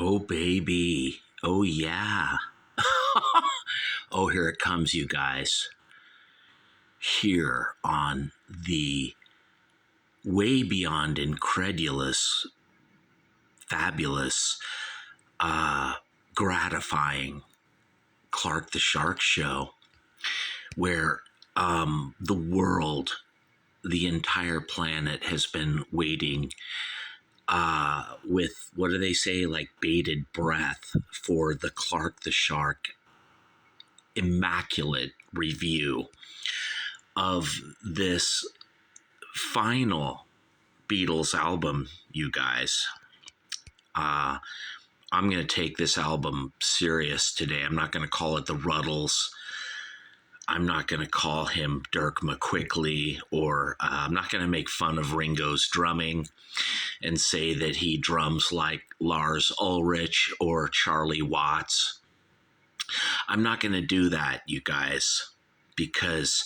Oh, baby. Oh, yeah. Oh, here it comes, you guys. Here on the way beyond incredulous, fabulous, gratifying Clark the Shark show, where the world, the entire planet has been waiting with, what do they say, like bated breath for the Clark the Shark immaculate review of this final Beatles album, you guys. I'm going to take this album serious today. I'm not going to call it the RUTLES. I'm not going to call him Dirk McQuickley, or I'm not going to make fun of Ringo's drumming and say that he drums like Lars Ulrich or Charlie Watts. I'm not going to do that, you guys, because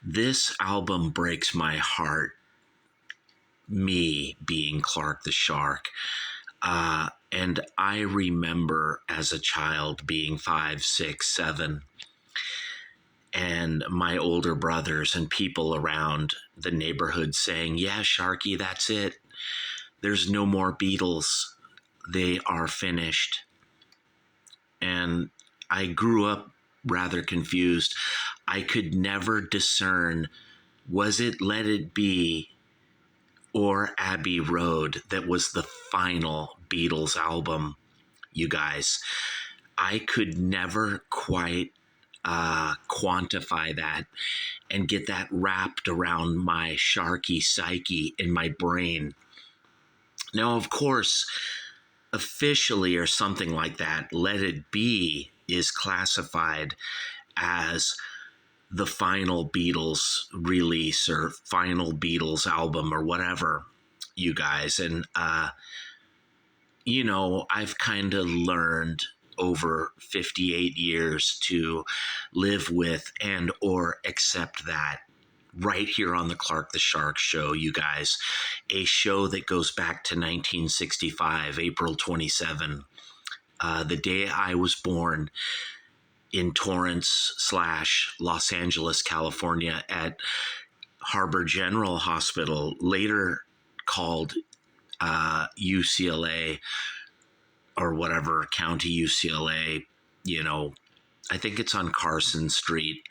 this album breaks my heart, me being Clark the Shark. And I remember as a child being 5, 6, 7, and my older brothers and people around the neighborhood saying, yeah, Sharky, that's it. There's no more Beatles. They are finished. And I grew up rather confused. I could never discern, was it Let It Be or Abbey Road that was the final Beatles album, you guys? I could never quite quantify that and get that wrapped around my Sharky psyche in my brain. Now, of course, officially or something like that, Let It Be is classified as the final Beatles release or final Beatles album or whatever, you guys. And, I've kind of learned over 58 years to live with and or accept that right here on the Clark the Shark show, you guys. A show that goes back to 1965, April 27, the day I was born in Torrance/Los Angeles, California, at Harbor General Hospital, later called UCLA or whatever, County UCLA. I think it's on Carson Street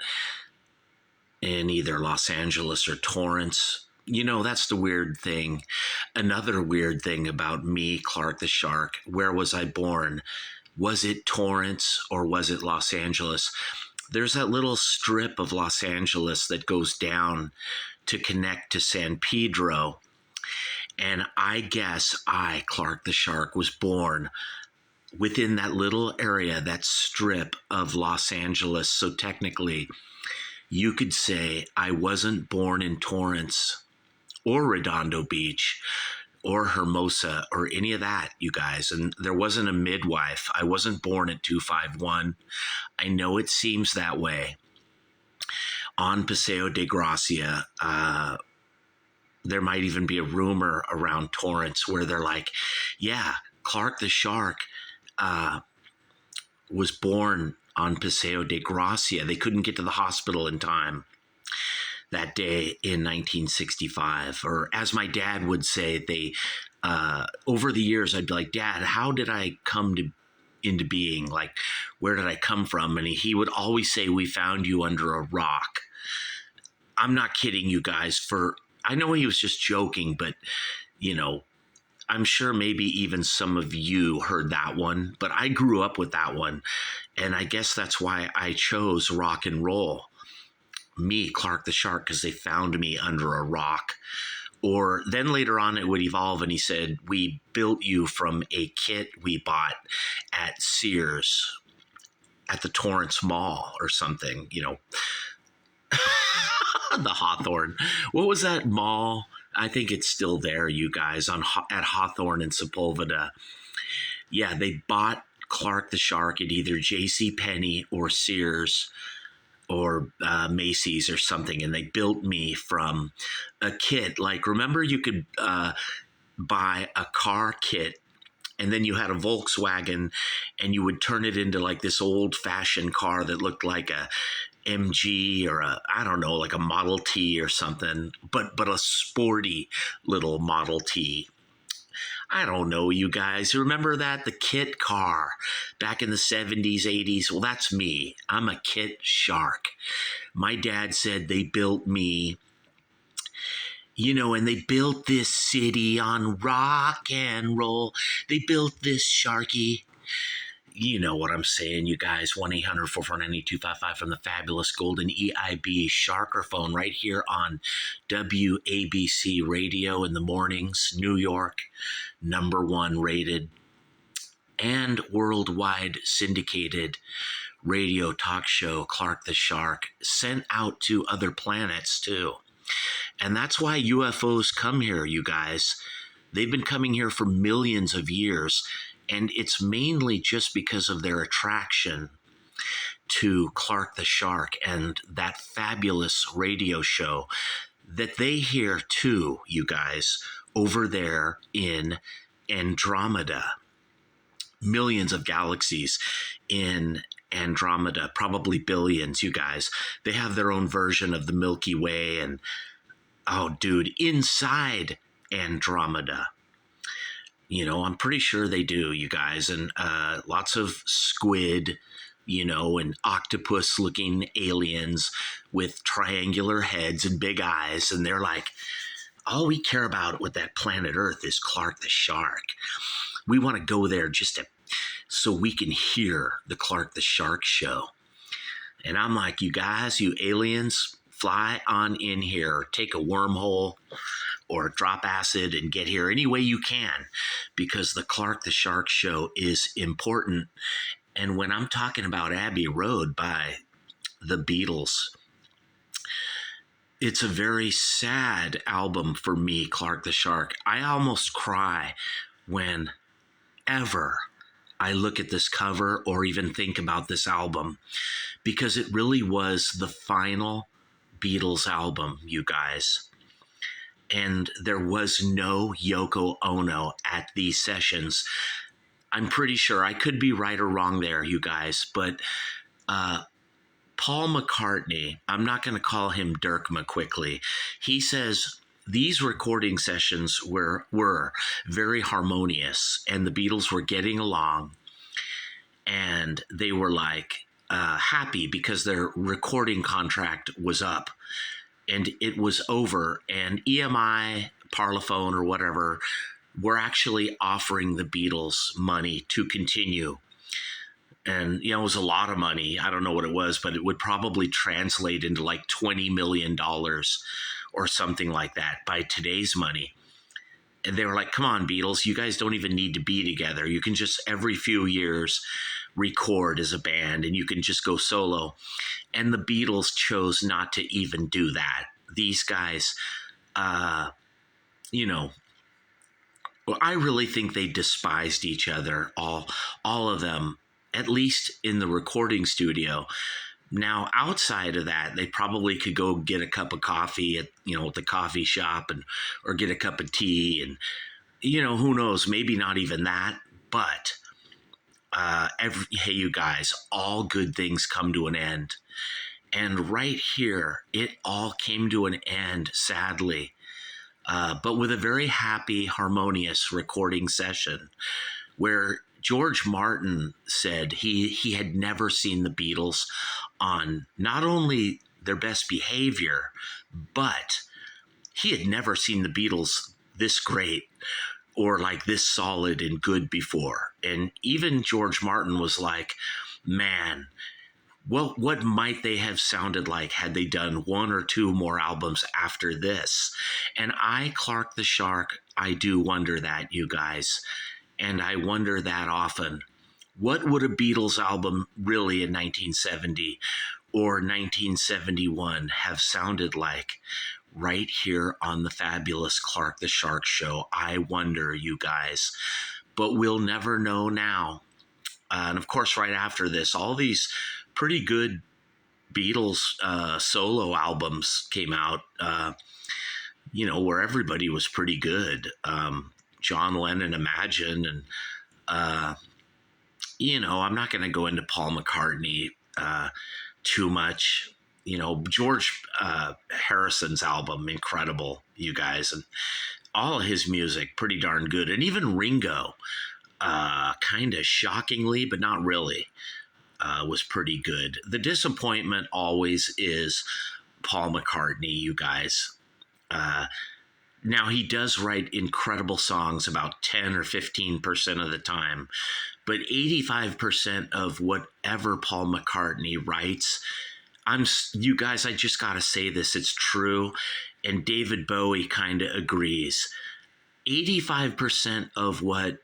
in either Los Angeles or Torrance. That's the weird thing. Another weird thing about me, Clark the Shark, where was I born? Was it Torrance or was it Los Angeles? There's that little strip of Los Angeles that goes down to connect to San Pedro. And I guess I, Clark the Shark, was born within that little area, that strip of Los Angeles. So technically, you could say I wasn't born in Torrance or Redondo Beach or Hermosa or any of that, you guys. And there wasn't a midwife. I wasn't born at 251. I know it seems that way. On Paseo de Gracia, there might even be a rumor around Torrance where they're like, yeah, Clark the Shark was born on Paseo de Gracia. They couldn't get to the hospital in time that day in 1965. Or as my dad would say, they over the years, I'd be like, Dad, how did I come into being? Like, where did I come from? And he would always say, we found you under a rock. I'm not kidding, you guys. I know he was just joking, but, I'm sure maybe even some of you heard that one, but I grew up with that one. And I guess that's why I chose rock and roll. Me, Clark the Shark, because they found me under a rock. Or then later on it would evolve, and he said, we built you from a kit we bought at Sears at the Torrance Mall or something, the Hawthorne. What was that mall? I think it's still there, you guys, at Hawthorne and Sepulveda. Yeah, they bought Clark the Shark at either JCPenney or Sears or Macy's or something, and they built me from a kit. Like, remember you could buy a car kit and then you had a Volkswagen, and you would turn it into like this old-fashioned car that looked like a MG or I don't know, like a Model T or something, but a sporty little Model T. I don't know, you guys. Remember that? The Kit car back in the 70s, 80s? Well, that's me. I'm a Kit Shark. My dad said they built me, and they built this city on rock and roll. They built this Sharky. You know what I'm saying, you guys. 1-800-449-8255 from the fabulous golden EIB Sharker phone right here on WABC Radio in the mornings, New York, #1 rated and worldwide syndicated radio talk show, Clark the Shark, sent out to other planets too. And that's why UFOs come here, you guys. They've been coming here for millions of years. And it's mainly just because of their attraction to Clark the Shark and that fabulous radio show that they hear too, you guys, over there in Andromeda. Millions of galaxies in Andromeda, probably billions, you guys. They have their own version of the Milky Way and, oh, dude, inside Andromeda. I'm pretty sure they do, you guys. And lots of squid, and octopus-looking aliens with triangular heads and big eyes. And they're like, all we care about with that planet Earth is Clark the Shark. We want to go there so we can hear the Clark the Shark show. And I'm like, you guys, you aliens, fly on in here. Take a wormhole or drop acid and get here any way you can, because the Clark the Shark show is important. And when I'm talking about Abbey Road by the Beatles, it's a very sad album for me, Clark the Shark. I almost cry whenever I look at this cover or even think about this album, because it really was the final Beatles album, you guys. And there was no Yoko Ono at these sessions. I'm pretty sure. I could be right or wrong there, you guys, but Paul McCartney, I'm not going to call him Dirk McQuickley. He says these recording sessions were very harmonious, and the Beatles were getting along, and they were like happy because their recording contract was up. And it was over, and EMI, Parlophone, or whatever, were actually offering the Beatles money to continue. And, it was a lot of money. I don't know what it was, but it would probably translate into like $20 million or something like that by today's money. And they were like, come on, Beatles, you guys don't even need to be together. You can just every few years record as a band, and you can just go solo. And the Beatles chose not to even do that. These guys, well, I really think they despised each other, all of them, at least in the recording studio. Now, outside of that, they probably could go get a cup of coffee at the coffee shop or get a cup of tea, and who knows, maybe not even that. But hey, you guys, all good things come to an end. And right here, it all came to an end, sadly, but with a very happy, harmonious recording session where George Martin said he had never seen the Beatles on not only their best behavior, but he had never seen the Beatles this great or like this solid and good before. And even George Martin was like, man, what might they have sounded like had they done one or two more albums after this? And I, Clark the Shark, I do wonder that, you guys. And I wonder that often. What would a Beatles album really in 1970 or 1971 have sounded like right here on the fabulous Clark the Shark show? I wonder, you guys. But we'll never know now. And of course, right after this, all these pretty good Beatles solo albums came out, where everybody was pretty good. John Lennon, Imagine, and I'm not going to go into Paul McCartney too much. George Harrison's album, incredible, you guys, and all of his music, pretty darn good. And even Ringo, kind of shockingly, but not really, was pretty good. The disappointment always is Paul McCartney, you guys. Now, he does write incredible songs about 10 or 15% of the time, but 85% of whatever Paul McCartney writes, you guys, I just got to say this, it's true, and David Bowie kind of agrees. 85% of what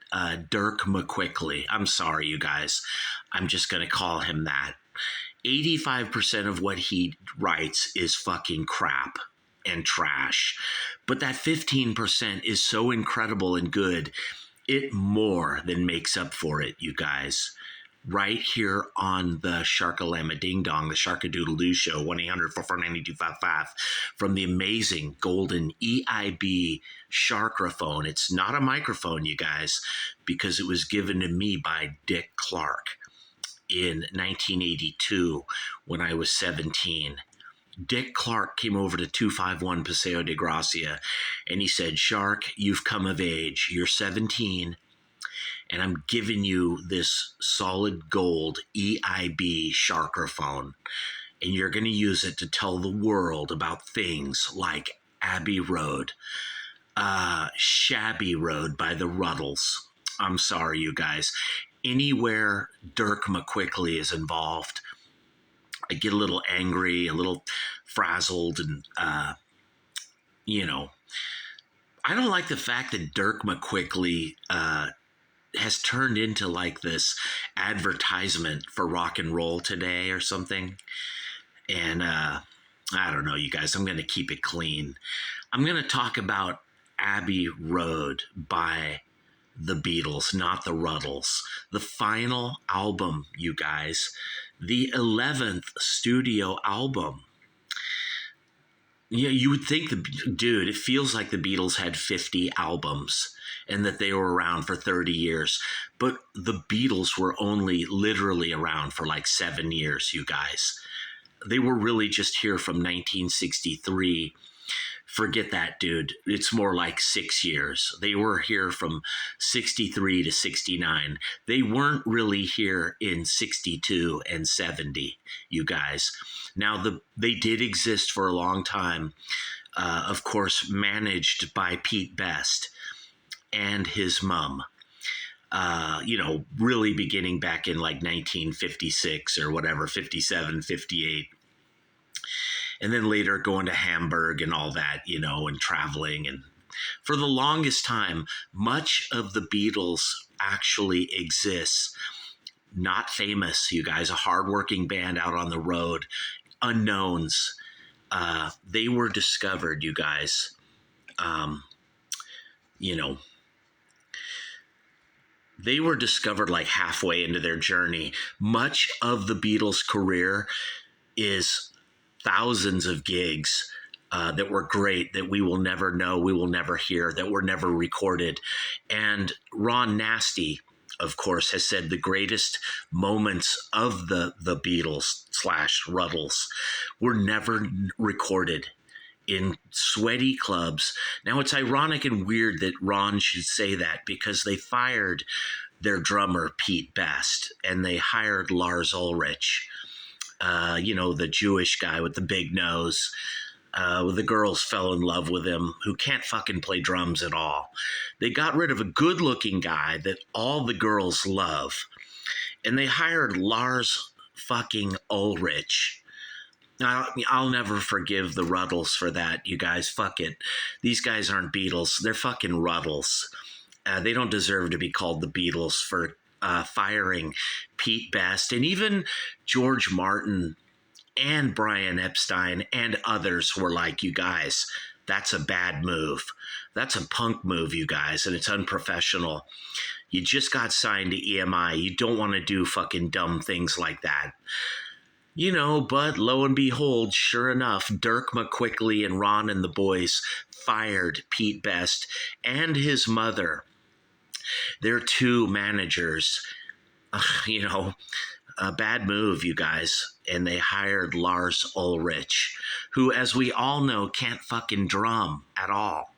Dirk McQuickley, I'm sorry, you guys, I'm just going to call him that. 85% of what he writes is fucking crap and trash. But that 15% is so incredible and good, it more than makes up for it, you guys. Right here on the Sharkalama Ding Dong, the Sharkadoodle-Doo Show, 1-800-449-2255, from the amazing golden EIB Sharkraphone. It's not a microphone, you guys, because it was given to me by Dick Clark in 1982 when I was 17. Dick Clark came over to 251 Paseo de Gracia, and he said, Shark, you've come of age. You're 17, and I'm giving you this solid gold EIB Sharkraphone, and you're going to use it to tell the world about things like Abbey Road, Shabby Road by the RUTLES. I'm sorry, you guys. Anywhere Dirk McQuickley is involved, I get a little angry, a little frazzled, and, I don't like the fact that Dirk McQuickley has turned into like this advertisement for rock and roll today or something. And I don't know, you guys, I'm going to keep it clean. I'm going to talk about Abbey Road by the Beatles, not the RUTLES. The final album, you guys, the 11th studio album. Yeah, you would think, dude, it feels like the Beatles had 50 albums and that they were around for 30 years. But the Beatles were only literally around for like 7 years, you guys. They were really just here from 1963. Forget that, dude. It's more like 6 years. They were here from 63 to 69. They weren't really here in 62 and 70, you guys. Now, they did exist for a long time, of course, managed by Pete Best and his mom. Really beginning back in like 1956 or whatever, 57, 58. And then later going to Hamburg and all that, and traveling. And for the longest time, much of the Beatles actually exists. Not famous, you guys, a hardworking band out on the road, unknowns. They were discovered, you guys. They were discovered like halfway into their journey. Much of the Beatles' career is thousands of gigs that were great, that we will never know, we will never hear, that were never recorded. And Ron Nasty, of course, has said the greatest moments of the Beatles / RUTLES were never recorded in sweaty clubs. Now, it's ironic and weird that Ron should say that, because they fired their drummer, Pete Best, and they hired Lars Ulrich, the Jewish guy with the big nose. The girls fell in love with him, who can't fucking play drums at all. They got rid of a good-looking guy that all the girls love, and they hired Lars fucking Ulrich. I'll never forgive the RUTLES for that, you guys. Fuck it. These guys aren't Beatles. They're fucking RUTLES. They don't deserve to be called the Beatles for firing Pete Best, and even George Martin and Brian Epstein and others were like, you guys, that's a bad move. That's a punk move, you guys, and it's unprofessional. You just got signed to EMI. You don't want to do fucking dumb things like that. But lo and behold, sure enough, Dirk McQuickley and Ron and the boys fired Pete Best and his mother. their two managers, you know, a bad move, you guys. And they hired Lars Ulrich, who, as we all know, can't fucking drum at all.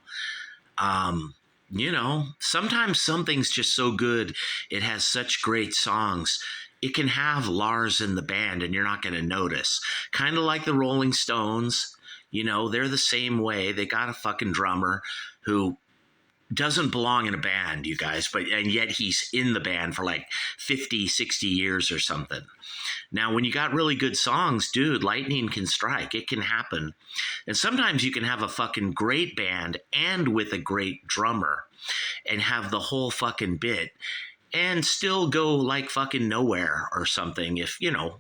You know, sometimes something's just so good, it has such great songs. It can have Lars in the band and you're not going to notice. Kind of like the Rolling Stones, you know, they're the same way. They got a fucking drummer who doesn't belong in a band, you guys, and yet he's in the band for like 50, 60 years or something. Now, when you got really good songs, dude, lightning can strike. It can happen. And sometimes you can have a fucking great band and with a great drummer and have the whole fucking bit and still go like fucking nowhere or something if, you know,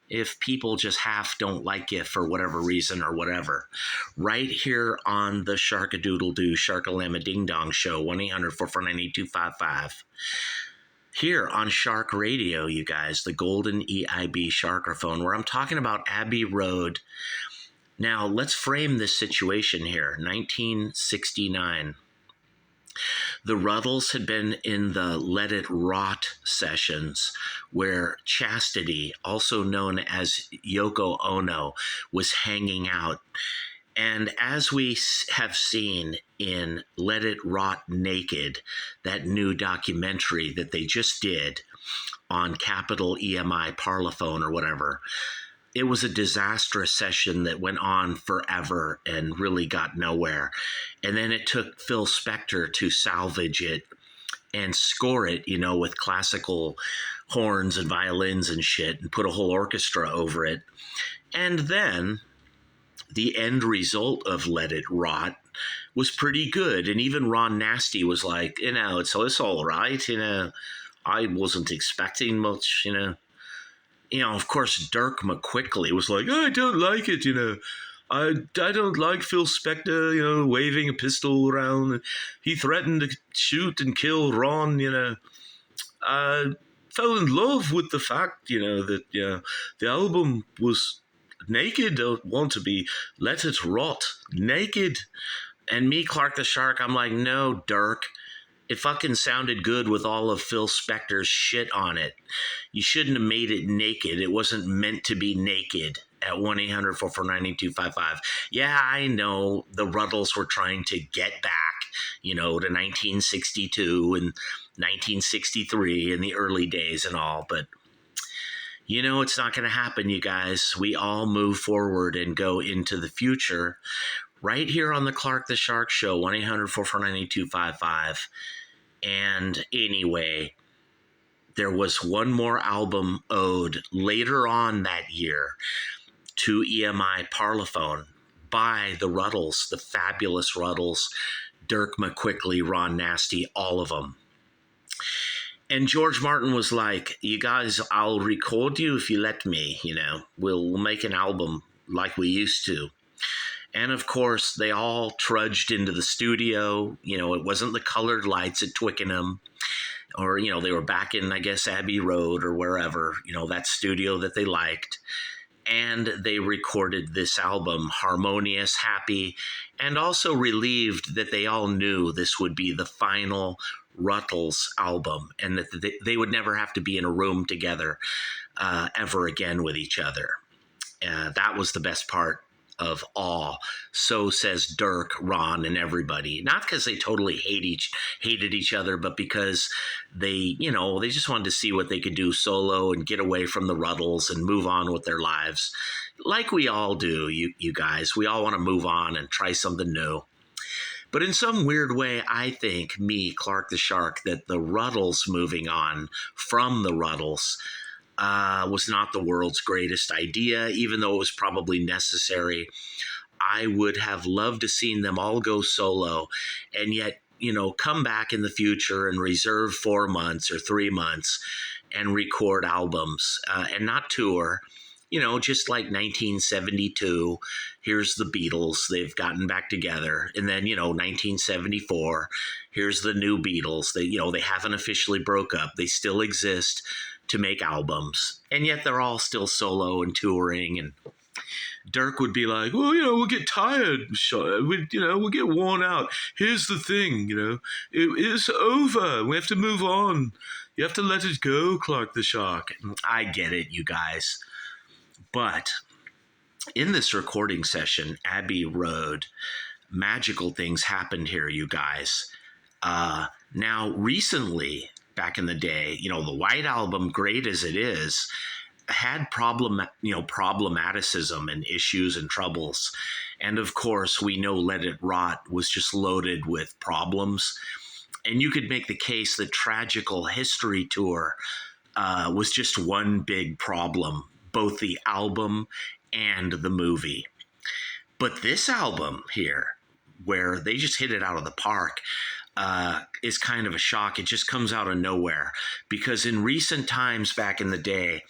if people just half don't like you for whatever reason or whatever. Right here on the Sharkadoodle-Doo, Sharkalama-Ding-Dong Show, 1-800-449-8255. Here on Shark Radio, you guys, the golden EIB Sharkerphone, where I'm talking about Abbey Road. Now, let's frame this situation here. 1969. The RUTLES had been in the Let It Rot sessions where Chastity, also known as Yoko Ono, was hanging out. And as we have seen in Let It Rot Naked, that new documentary that they just did on Capital EMI Parlophone or whatever, it was a disastrous session that went on forever and really got nowhere. And then it took Phil Spector to salvage it and score it, you know, with classical horns and violins and shit and put a whole orchestra over it. And then the end result of Let It Rot was pretty good. And even Ron Nasty was like, you know, it's all right. You know, I wasn't expecting much, you know. You know, of course, Dirk McQuickley was like, I don't like it, you know. I don't like Phil Spector, you know, waving a pistol around. He threatened to shoot and kill Ron, you know. I fell in love with the fact, you know, that the album was naked. I want to be Let It Rot, naked. And me, Clark the Shark, I'm like, no, Dirk. It fucking sounded good with all of Phil Spector's shit on it. You shouldn't have made it naked. It wasn't meant to be naked at 1-800-449-8255. Yeah, I know the RUTLES were trying to get back, you know, to 1962 and 1963 in the early days and all, but you know, it's not going to happen, you guys. We all move forward and go into the future right here on the Clark the Shark Show, 1-800-449-8255. And anyway, there was one more album owed later on that year to EMI Parlophone by the RUTLES, the fabulous RUTLES, Dirk McQuickley, Ron Nasty, all of them. And George Martin was like, you guys, I'll record you if you let me, you know, we'll make an album like we used to. And of course, they all trudged into the studio. You know, it wasn't the colored lights at Twickenham, or, you know, they were back in, I guess, Abbey Road or wherever, you know, that studio that they liked. And they recorded this album, harmonious, happy, and also relieved that they all knew this would be the final RUTLES album and that they would never have to be in a room together ever again with each other. That was the best part of all. So says Dirk, Ron, and everybody. Not because they totally hated each other, but because they, you know, they just wanted to see what they could do solo and get away from the RUTLES and move on with their lives. Like we all do, you guys. We all want to move on and try something new. But in some weird way, I think, me, Clark the Shark, that the RUTLES moving on from the RUTLES was not the world's greatest idea, even though it was probably necessary. I would have loved to seen them all go solo and yet, you know, come back in the future and reserve 4 months or 3 months and record albums and not tour. You know, just like 1972, here's the Beatles, they've gotten back together. And then, you know, 1974, here's the new Beatles. They, you know, they haven't officially broke up. They still exist to make albums. And yet they're all still solo and touring. And Dirk would be like, well, we'll get tired, we'll get worn out. Here's the thing, it's over. We have to move on. You have to let it go, Clark the Shark. I get it, you guys. But in this recording session, Abbey Road, magical things happened here, you guys. Now, recently, back in the day, the White Album, great as it is, had problematicism and issues and troubles. And of course, we know Let It Rot was just loaded with problems. And you could make the case that Tragical History Tour was just one big problem, both the album and the movie. But this album here, where they just hit it out of the park, is kind of a shock. It just comes out of nowhere, because in recent times back in the day,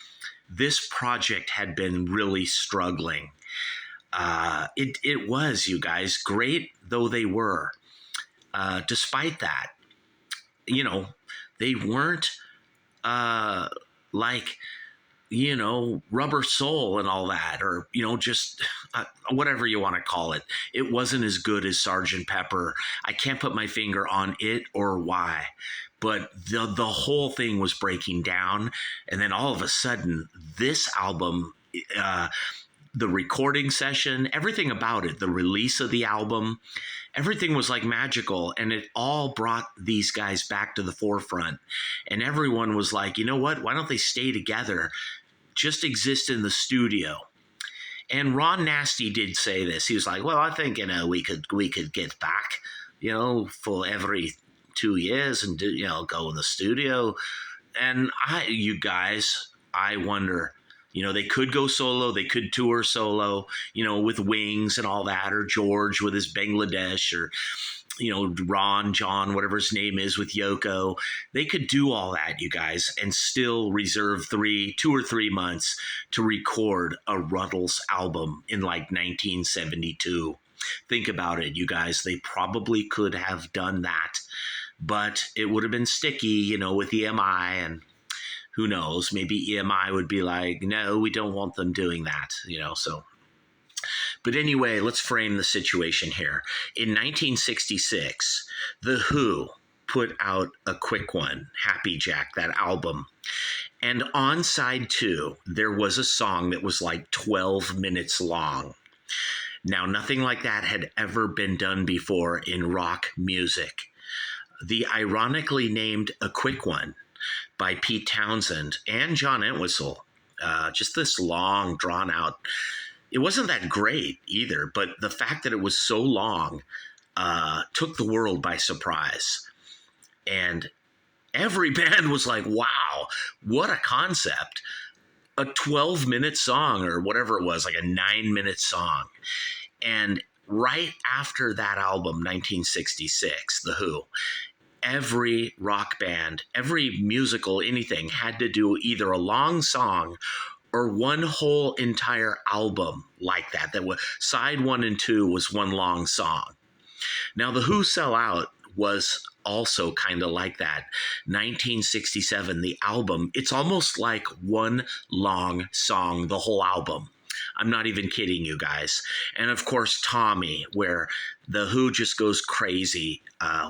this project had been really struggling. It was, you guys, great though they were. Despite that, they weren't like, Rubber Soul and all that, or, just whatever you want to call it. It wasn't as good as Sgt. Pepper. I can't put my finger on it or why, but the whole thing was breaking down. And then all of a sudden, this album, the recording session, everything about it, the release of the album, everything was like magical, and it all brought these guys back to the forefront. And everyone was like, you know what? Why don't they stay together? Just exist in the studio. And Ron Nasty did say this. He was like, well, I think, we could get back, for every 2 years and go in the studio. And I wonder, they could go solo, they could tour solo, with Wings and all that, or George with his Bangladesh, or, Ron, John, whatever his name is, with Yoko. They could do all that, you guys, and still reserve 2 or 3 months to record a RUTLES album in like 1972. Think about it, you guys. They probably could have done that, but it would have been sticky, with EMI, and who knows, maybe EMI would be like, no, we don't want them doing that, so. But anyway, let's frame the situation here. In 1966, The Who put out a quick one, Happy Jack, that album. And on side 2, there was a song that was like 12 minutes long. Now, nothing like that had ever been done before in rock music. The ironically named A Quick One by Pete Townsend and John Entwistle, just this long, drawn-out. It wasn't that great either, but the fact that it was so long took the world by surprise. And every band was like, wow, what a concept. A 12-minute song, or whatever it was, like a 9-minute song. And right after that album, 1966, The Who, every rock band, every musical, anything, had to do either a long song or one whole entire album like that. That was side 1 and 2 was one long song. Now, The Who Sell Out was also kind of like that. 1967, the album, it's almost like one long song, the whole album. I'm not even kidding you guys. And of course, Tommy, where The Who just goes crazy,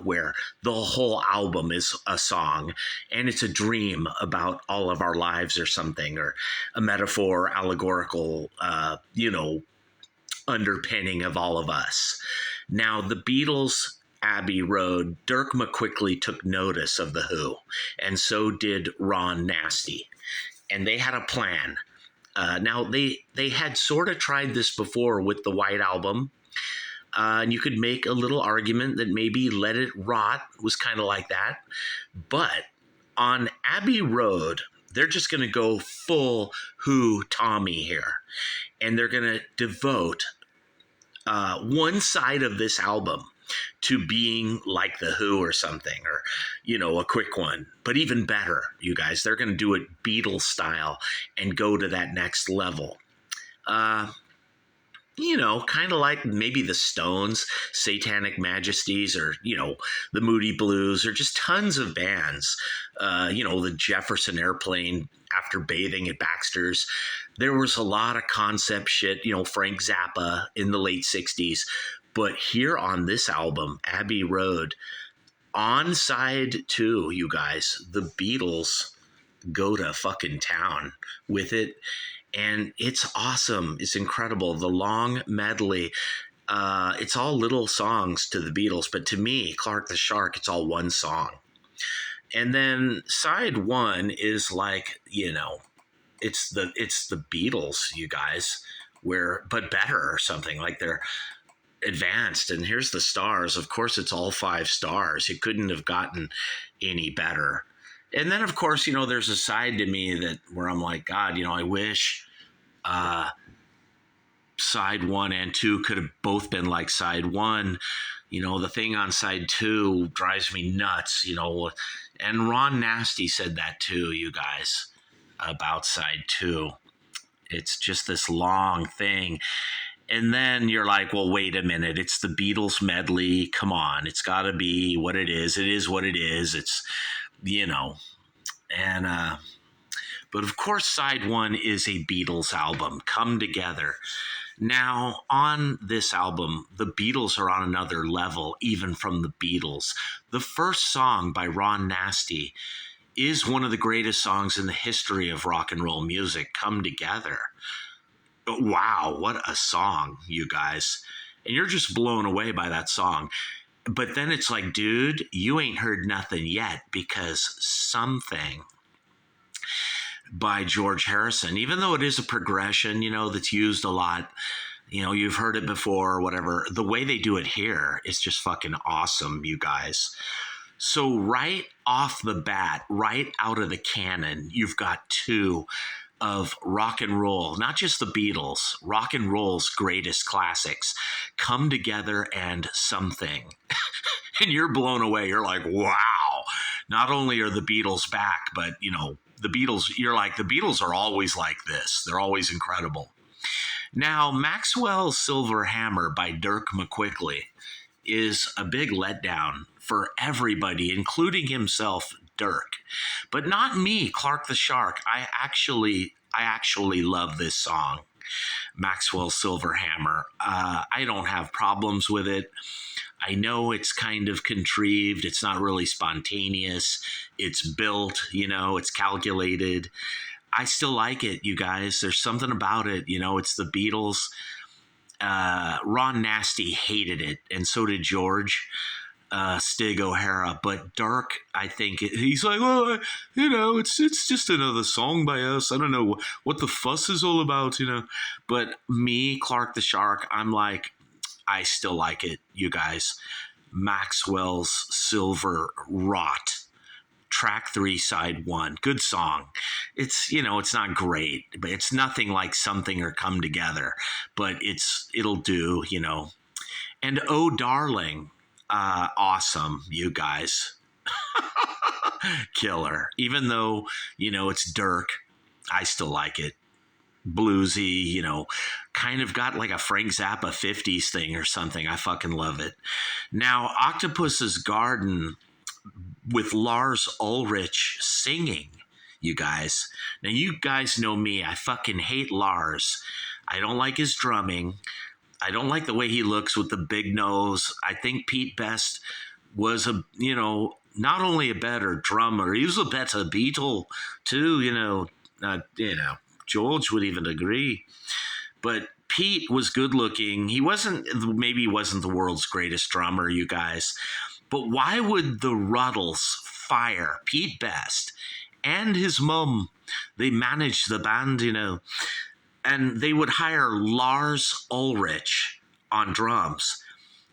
where the whole album is a song, and it's a dream about all of our lives or something, or a metaphor, allegorical, underpinning of all of us. Now, the Beatles, Abbey Road, Dirk McQuickley took notice of The Who, and so did Ron Nasty. And they had a plan. Now, they had sort of tried this before with the White Album, and you could make a little argument that maybe Let It Rot was kind of like that. But on Abbey Road, they're just going to go full Who Tommy here, and they're going to devote one side of this album to being like The Who or something, or, a quick one. But even better, you guys, they're going to do it Beatles style and go to that next level. kind of like maybe the Stones, Satanic Majesties, or, the Moody Blues, or just tons of bands. The Jefferson Airplane after bathing at Baxter's. There was a lot of concept shit, Frank Zappa in the late 60s. But here on this album, Abbey Road, on side 2, you guys, the Beatles go to fucking town with it. And it's awesome. It's incredible. The long medley. It's all little songs to the Beatles, but to me, Clark the Shark, it's all one song. And then side 1 is like, it's the Beatles, you guys, but better or something. Like they're advanced. And here's the stars. Of course, it's all 5 stars. It couldn't have gotten any better. And then, of course, there's a side to me where I'm like, God, I wish side 1 and 2 could have both been like side 1. The thing on side 2 drives me nuts, and Ron Nasty said that too, you guys, about side 2. It's just this long thing. And then you're like, well, wait a minute. It's the Beatles medley. Come on. It's got to be what it is. It is what it is. It's, and, but of course, side 1 is a Beatles album, Come Together. Now, on this album, the Beatles are on another level, even from the Beatles. The first song by Ron Nasty is one of the greatest songs in the history of rock and roll music, Come Together. Wow, what a song, you guys. And you're just blown away by that song. But then it's like, dude, you ain't heard nothing yet, because Something by George Harrison, even though it is a progression, that's used a lot, you've heard it before or whatever, the way they do it here is just fucking awesome, you guys. So right off the bat, right out of the cannon, you've got 2 of rock and roll, not just the Beatles, rock and roll's greatest classics, Come Together and Something. And you're blown away. You're like, wow, not only are the Beatles back, but, the Beatles, you're like, the Beatles are always like this. They're always incredible. Now, Maxwell's Silver Hammer by Dirk McQuickley is a big letdown for everybody, including himself, Dirk. But not me, Clark the Shark. I actually love this song, Maxwell's Silver Hammer. I don't have problems with it. I know it's kind of contrived. It's not really spontaneous. It's built, it's calculated. I still like it, you guys. There's something about it. It's the Beatles. Ron Nasty hated it, and so did George Stig O'Hara. But Dirk, I think he's like, well, it's just another song by us. I don't know what the fuss is all about, But me, Clark the Shark, I'm like, I still like it, you guys. Maxwell's Silver Rot, track 3, side 1. Good song. It's, it's not great, but it's nothing like Something or Come Together, but it'll do, And Oh Darling, awesome, you guys. Killer. Even though, it's Dirk, I still like it. Bluesy, kind of got like a Frank Zappa 50s thing or something. I fucking love it. Now, Octopus's Garden with Lars Ulrich singing, you guys. Now, you guys know me. I fucking hate Lars. I don't like his drumming. I don't like the way he looks with the big nose. I think Pete Best was not only a better drummer, he was a better Beatle too, George would even agree. But Pete was good looking. He wasn't the world's greatest drummer, you guys. But why would the RUTLES fire Pete Best and his mum? They managed the band, and they would hire Lars Ulrich on drums.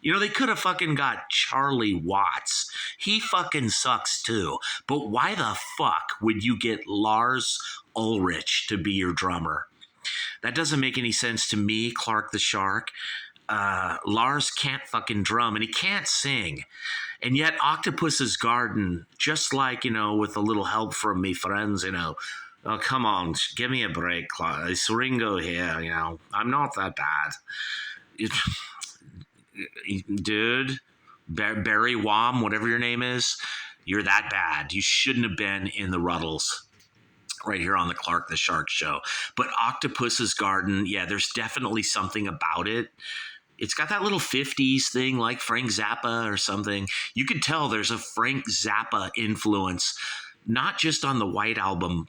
They could have fucking got Charlie Watts. He fucking sucks too. But why the fuck would you get Lars Ulrich to be your drummer? That doesn't make any sense to me, Clark the Shark. Lars can't fucking drum and he can't sing. And yet Octopus's Garden, just like, with a little help from me friends, Oh, come on, give me a break, it's Ringo here. I'm not that bad. It, dude, Barry Wom, whatever your name is, you're that bad. You shouldn't have been in the RUTLES. Right here on the Clark the Shark Show. But Octopus's Garden, yeah, there's definitely something about it. It's got that little 50s thing like Frank Zappa or something. You could tell there's a Frank Zappa influence, not just on the White Album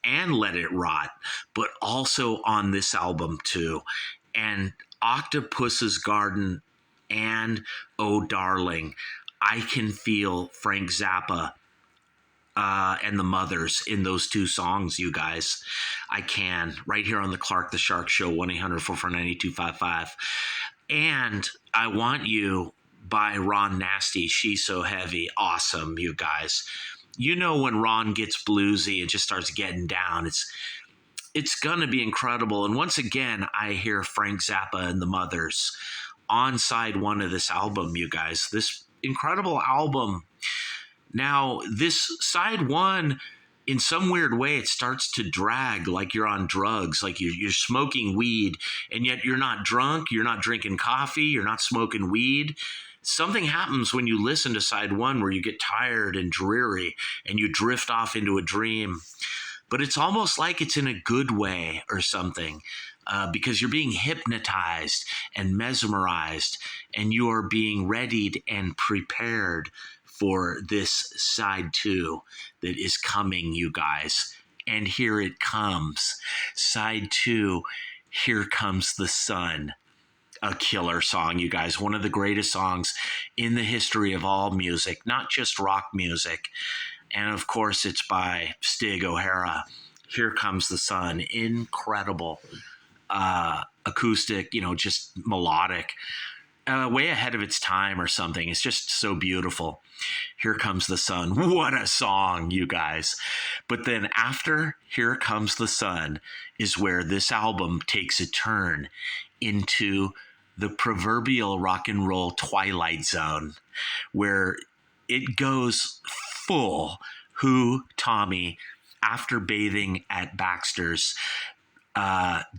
and Let It Rot, but also on this album too. And Octopus's Garden and Oh Darling, I can feel Frank Zappa and the Mothers in those two songs, you guys. I can. Right here on the Clark the Shark Show, 1-800-449-8255. And I Want You by Ron Nasty, She's So Heavy. Awesome, you guys. You know when Ron gets bluesy and just starts getting down, it's going to be incredible. And once again, I hear Frank Zappa and the Mothers on side one of this album, you guys. This incredible album. Now, this side one, in some weird way, it starts to drag like you're on drugs, like you're smoking weed, and yet you're not drunk, you're not drinking coffee, you're not smoking weed. Something happens when you listen to side one where you get tired and dreary and you drift off into a dream. But it's almost like it's in a good way or something. Because you're being hypnotized and mesmerized, and you are being readied and prepared for this side two that is coming, you guys. And here it comes. Side two, Here Comes the Sun. A killer song, you guys. One of the greatest songs in the history of all music, not just rock music. And of course, it's by Stig O'Hara. Here Comes the Sun. Incredible. Acoustic, just melodic. Way ahead of its time or something. It's just so beautiful. Here Comes the Sun. What a song, you guys. But then after Here Comes the Sun is where this album takes a turn into the proverbial rock and roll twilight zone, where it goes full Who Tommy after bathing at Baxter's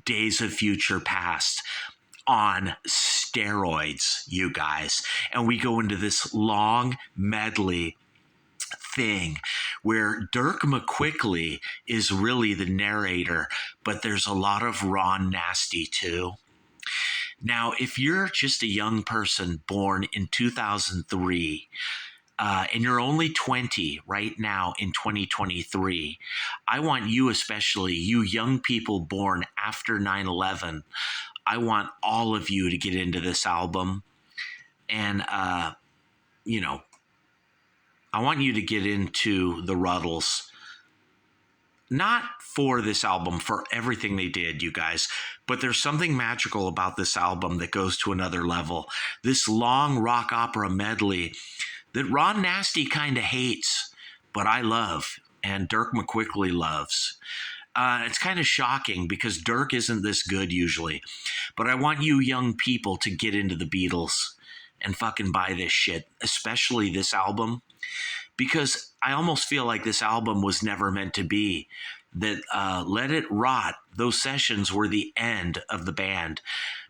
Days of Future Past on steroids, you guys. And we go into this long medley thing where Dirk McQuickley is really the narrator, but there's a lot of Ron Nasty too. Now, if you're just a young person born in 2003, and you're only 20 right now in 2023, I want you, especially you young people born after 9/11, I want all of you to get into this album. And, I want you to get into the RUTLES. Not for this album, for everything they did, you guys, but there's something magical about this album that goes to another level. This long rock opera medley that Ron Nasty kind of hates, but I love, and Dirk McQuickley loves. It's kind of shocking because Dirk isn't this good usually. But I want you young people to get into the Beatles and fucking buy this shit, especially this album, because I almost feel like this album was never meant to be. That Let It Rot, those sessions were the end of the band.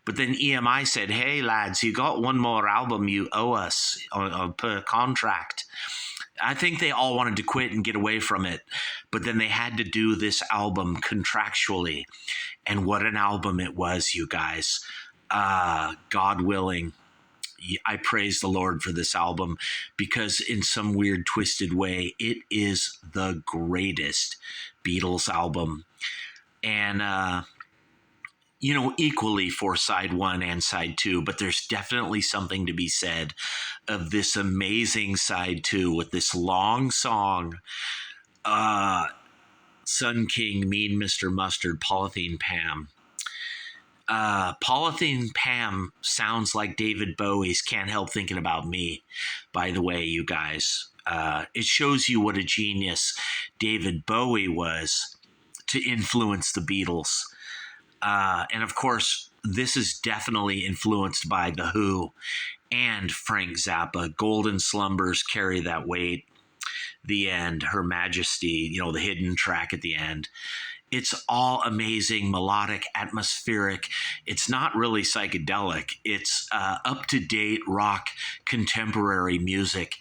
But then EMI said, hey, lads, you got one more album you owe us per contract. I think they all wanted to quit and get away from it, but then they had to do this album contractually. And what an album it was, you guys. God willing, I praise the Lord for this album, because in some weird twisted way, it is the greatest Beatles album. And, equally for side one and side two, but there's definitely something to be said of this amazing side two with this long song, Sun King, Mean Mr. Mustard, Polythene Pam. Polythene Pam sounds like David Bowie's Can't Help Thinking About Me, by the way, you guys. It shows you what a genius David Bowie was to influence the Beatles. And of course, this is definitely influenced by The Who and Frank Zappa. Golden Slumbers, Carry That Weight. the end, Her Majesty, you know, the hidden track at the end. It's all amazing, melodic, atmospheric. It's not really psychedelic. It's up-to-date rock, contemporary music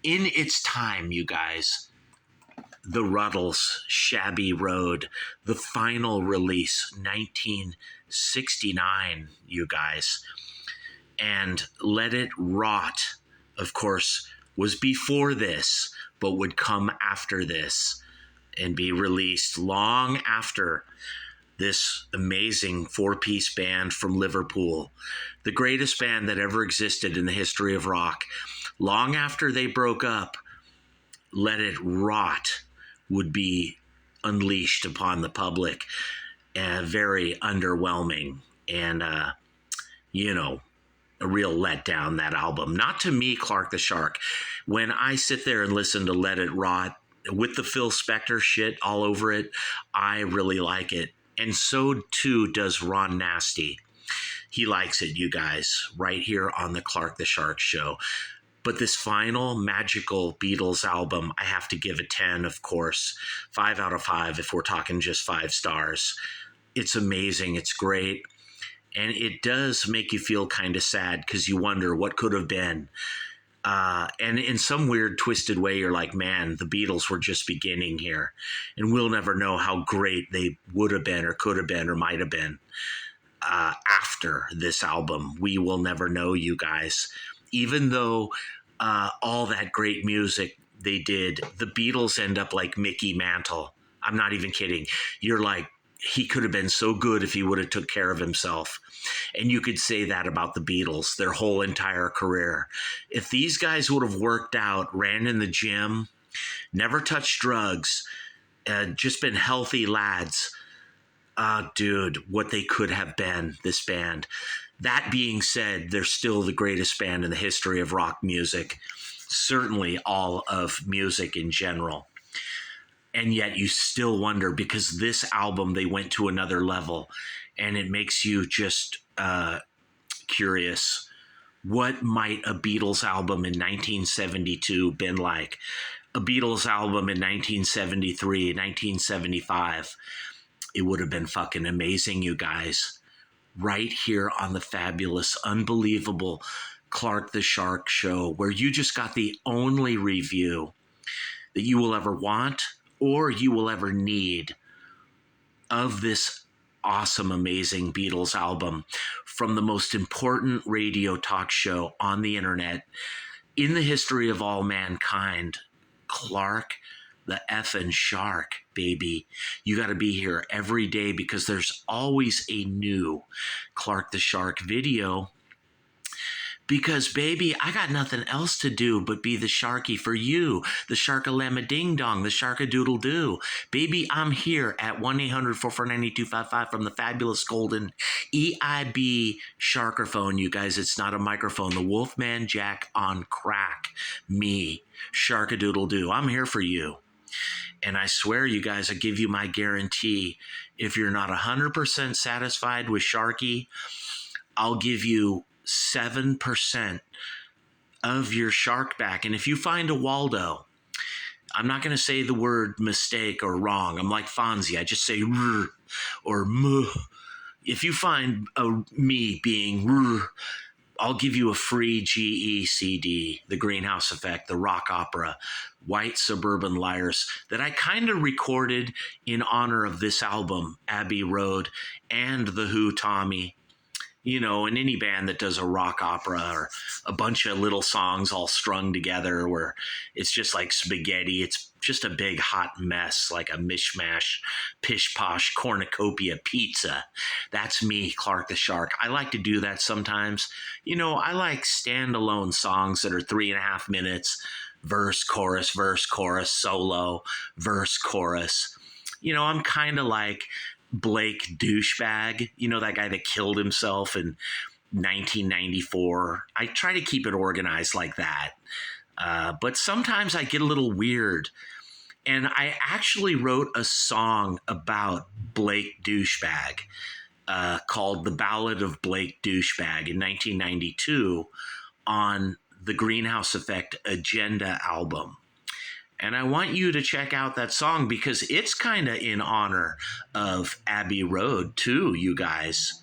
in its time, you guys. The RUTLES, Shabby Road, the final release, 1969, you guys. And Let It Rot, of course, was before this, but would come after this and be released long after this amazing four-piece band from Liverpool, the greatest band that ever existed in the history of rock. Long after they broke up, Let It Rot would be unleashed upon the public. Very underwhelming and, you know, a real letdown, that album. Not to me, Clark the Shark. When I sit there and listen to Let It Rot with the Phil Spector shit all over it, I really like it. And so too does Ron Nasty. He likes it, you guys, right here on the Clark the Shark show. But this final magical Beatles album, I have to give a 10, of course. 5 out of 5 if we're talking just 5 stars. It's amazing. It's great. And it does make you feel kind of sad because you wonder what could have been. And in some weird, twisted way, you're like, man, the Beatles were just beginning here. And we'll never know how great they would have been or could have been or might have been after this album. We will never know, you guys. Even though all that great music they did, the Beatles end up like Mickey Mantle. I'm not even kidding. You're like, he could have been so good if he would have took care of himself. And you could say that about the Beatles, their whole entire career. If these guys would have worked out, ran in the gym, never touched drugs, just been healthy lads, dude, what they could have been, this band. That being said, they're still the greatest band in the history of rock music, certainly all of music in general. And yet you still wonder, because this album, they went to another level, and it makes you just curious. What might a Beatles album in 1972 been like? A Beatles album in 1973, 1975. It would have been fucking amazing, you guys. Right here on the fabulous, unbelievable Clark the Shark show, where you just got the only review that you will ever want or you will ever need of this awesome, amazing Beatles album from the most important radio talk show on the internet in the history of all mankind. Clark the effing Shark, baby. You got to be here every day because there's always a new Clark the Shark video. Because, baby, I got nothing else to do but be the Sharky for you, the Shark-a-lamma-ding-dong, the Shark-a-doodle-doo. Baby, I'm here at 1-800-449-8255 from the fabulous golden EIB Sharkerphone, you guys. It's not a microphone. The Wolfman Jack on crack. Me, Shark-a-doodle-doo. I'm here for you. And I swear, you guys, I give you my guarantee, if you're not 100% satisfied with Sharky, I'll give you 7% of your shark back. And if you find a Waldo, I'm not going to say the word mistake or wrong. I'm like Fonzie. I just say r or m. If you find me being r, I'll give you a free GE CD, The Greenhouse Effect, the rock opera, White Suburban Liars, that I kind of recorded in honor of this album, Abbey Road, and The Who, Tommy. You know, in any band that does a rock opera or a bunch of little songs all strung together where it's just like spaghetti. It's just a big hot mess, like a mishmash, pish-posh cornucopia pizza. That's me, Clark the Shark. I like to do that sometimes. You know, I like standalone songs that are 3.5 minutes, verse, chorus, solo, verse, chorus. You know, I'm kind of like Blake Douchebag, you know, that guy that killed himself in 1994. I try to keep it organized like that. But sometimes I get a little weird. And I actually wrote a song about Blake Douchebag called The Ballad of Blake Douchebag in 1992 on the Greenhouse Effect Agenda album. And I want you to check out that song because it's kind of in honor of Abbey Road, too, you guys.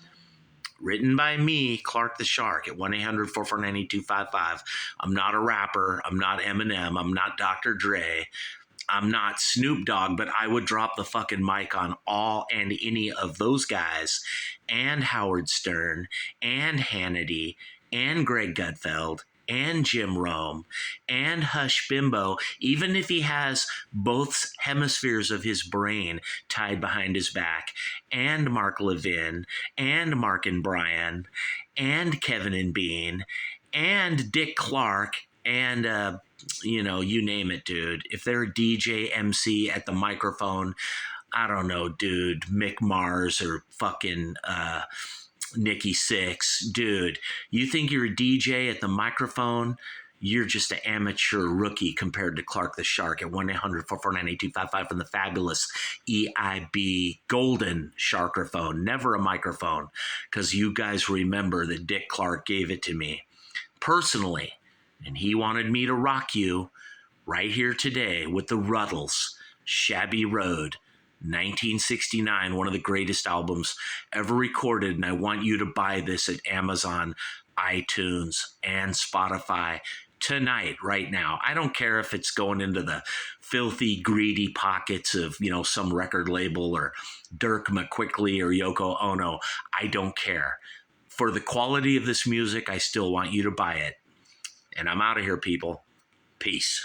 Written by me, Clark the Shark, at 1-800-449-8255. I'm not a rapper. I'm not Eminem. I'm not Dr. Dre. I'm not Snoop Dogg, but I would drop the fucking mic on all and any of those guys, and Howard Stern, and Hannity, and Greg Gutfeld, and Jim Rome, and Hush Bimbo, even if he has both hemispheres of his brain tied behind his back, and Mark Levin, and Mark and Brian, and Kevin and Bean, and Dick Clark, and you name it, dude. If they're a DJ, MC at the microphone, I don't know, dude, Mick Mars or fucking Nikki Sixx, dude, you think you're a DJ at the microphone? You're just an amateur rookie compared to Clark the Shark at 1-800-449-8255 from the fabulous EIB golden sharkerphone, never a microphone, because you guys remember that Dick Clark gave it to me personally. And he wanted me to rock you right here today with the RUTLES, Shabby Road, 1969, one of the greatest albums ever recorded. And I want you to buy this at Amazon, iTunes, and Spotify tonight, right now. I don't care if it's going into the filthy, greedy pockets of, some record label or Dirk McQuickley or Yoko Ono. I don't care. For the quality of this music, I still want you to buy it. And I'm out of here, people. Peace.